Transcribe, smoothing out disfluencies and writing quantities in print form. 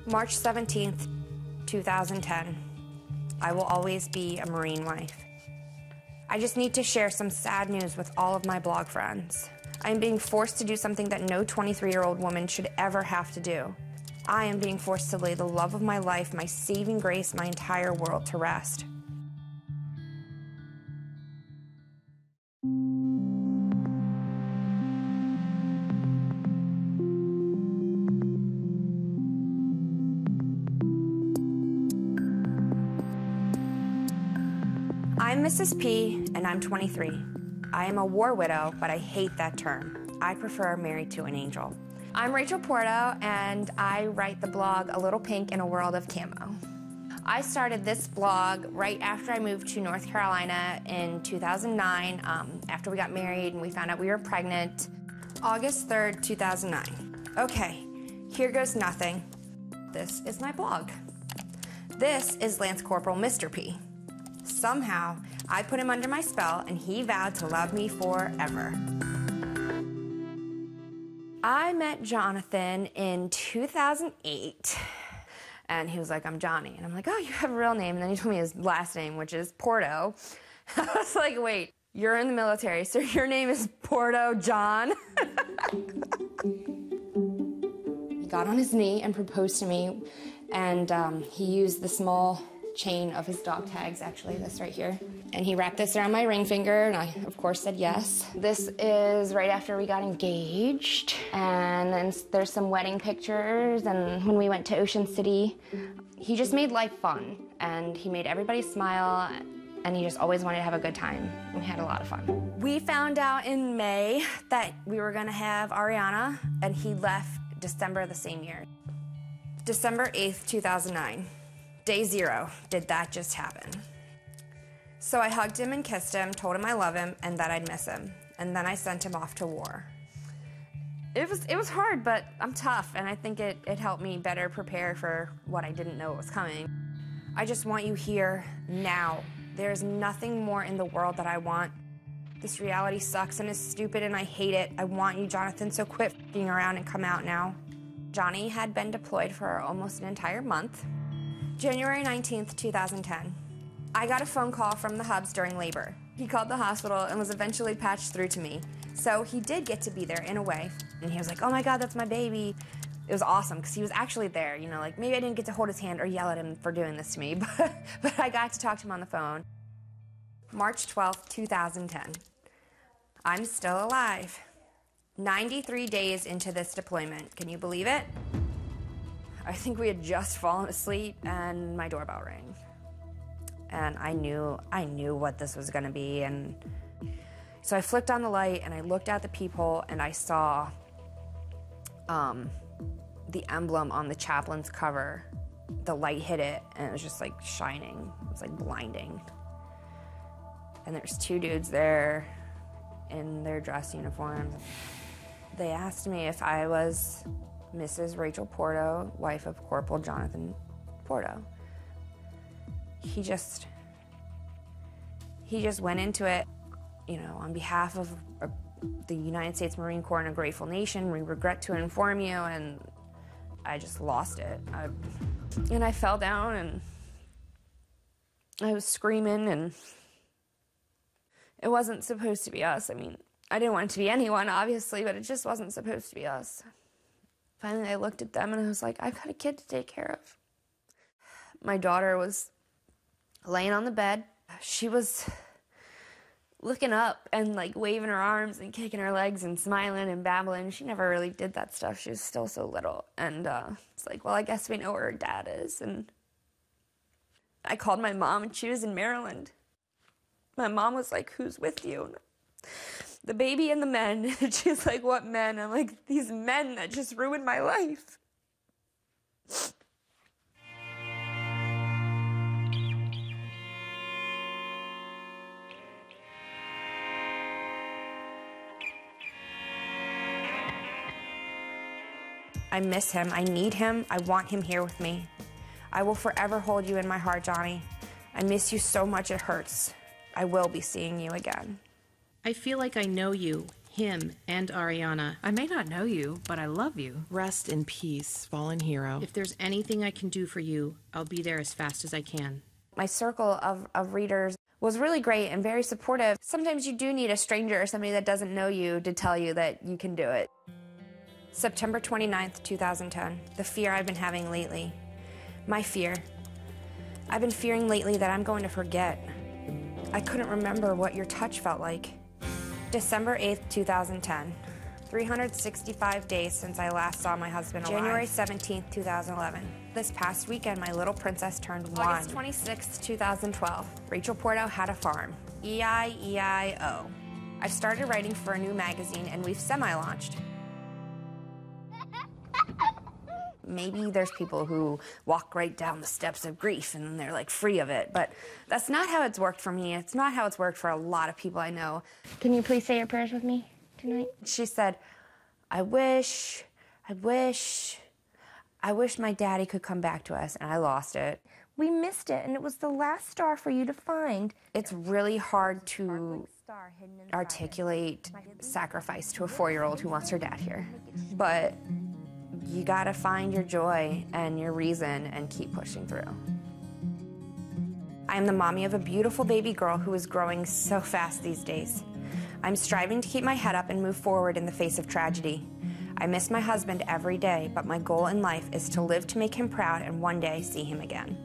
March 17th, 2010. I will always be a Marine wife. I just need to share some sad news with all of my blog friends. I am being forced to do something that no 23-year-old woman should ever have to do. I am being forced to lay the love of my life, my saving grace, my entire world to rest. I'm Mrs. P, and I'm 23. I am a war widow, but I hate that term. I prefer married to an angel. I'm Rachel Porto, and I write the blog A Little Pink in a World of Camo. I started this blog right after I moved to North Carolina in 2009, after we got married and we found out we were pregnant. August 3rd, 2009. Okay, here goes nothing. This is my blog. This is Lance Corporal Mr. P. Somehow, I put him under my spell, and he vowed to love me forever. I met Jonathan in 2008, and he was like, I'm Johnny. And I'm like, oh, you have a real name. And then he told me his last name, which is Porto. I was like, wait, you're in the military, so your name is Porto John? He got on his knee and proposed to me, and he used the small chain of his dog tags, actually, this right here. And he wrapped this around my ring finger, and I, of course, said yes. This is right after we got engaged. And then there's some wedding pictures, and when we went to Ocean City. He just made life fun, and he made everybody smile, and he just always wanted to have a good time. We had a lot of fun. We found out in May that we were gonna have Ariana, and he left December the same year. December 8th, 2009. Day 0, did that just happen? So I hugged him and kissed him, told him I love him, and that I'd miss him. And then I sent him off to war. It was hard, but I'm tough, and I think it helped me better prepare for what I didn't know was coming. I just want you here, now. There's nothing more in the world that I want. This reality sucks and is stupid, and I hate it. I want you, Jonathan, so quit f***ing around and come out now. Johnny had been deployed for almost an entire month. January 19th, 2010. I got a phone call from the hubs during labor. He called the hospital and was eventually patched through to me. So he did get to be there in a way. And he was like, oh my God, that's my baby. It was awesome because he was actually there. You know, like maybe I didn't get to hold his hand or yell at him for doing this to me, but I got to talk to him on the phone. March 12th, 2010. I'm still alive. 93 days into this deployment. Can you believe it? I think we had just fallen asleep and my doorbell rang. And I knew what this was gonna be. And so I flicked on the light and I looked out the peephole and I saw the emblem on the chaplain's cover. The light hit it and it was just like shining. It was like blinding. And there's 2 dudes there in their dress uniforms. They asked me if I was Mrs. Rachel Porto, wife of Corporal Jonathan Porto. He just went into it, you know, on behalf of the United States Marine Corps and a grateful nation. We regret to inform you, and I just lost it. And I fell down, and I was screaming, and it wasn't supposed to be us. I mean, I didn't want it to be anyone, obviously, but it just wasn't supposed to be us. Finally, I looked at them and I was like, I've got a kid to take care of. My daughter was laying on the bed. She was looking up and like waving her arms and kicking her legs and smiling and babbling. She never really did that stuff. She was still so little. And it's like, well, I guess we know where her dad is. And I called my mom and she was in Maryland. My mom was like, who's with you? The baby and the men. And she's like, what men? I'm like, these men that just ruined my life. I miss him. I need him. I want him here with me. I will forever hold you in my heart, Johnny. I miss you so much it hurts. I will be seeing you again. I feel like I know you, him and Ariana. I may not know you, but I love you. Rest in peace, fallen hero. If there's anything I can do for you, I'll be there as fast as I can. My circle of readers was really great and very supportive. Sometimes you do need a stranger or somebody that doesn't know you to tell you that you can do it. September 29th, 2010, the fear I've been having lately. My fear. I've been fearing lately that I'm going to forget. I couldn't remember what your touch felt like. December 8th, 2010. 365 days since I last saw my husband alive. January 17th, 2011. This past weekend, my little princess turned 1. August 26th, 2012. Rachel Porto had a farm. E-I-E-I-O. I've started writing for a new magazine, and we've semi-launched. Maybe there's people who walk right down the steps of grief and then they're like free of it, but that's not how it's worked for me. It's not how it's worked for a lot of people I know. Can you please say your prayers with me tonight? She said, I wish my daddy could come back to us, and I lost it. We missed it, and it was the last star for you to find. It's really hard to articulate sacrifice to a 4-year-old who wants her dad here, but you gotta find your joy and your reason and keep pushing through. I am the mommy of a beautiful baby girl who is growing so fast these days. I'm striving to keep my head up and move forward in the face of tragedy. I miss my husband every day, but my goal in life is to live to make him proud and one day see him again.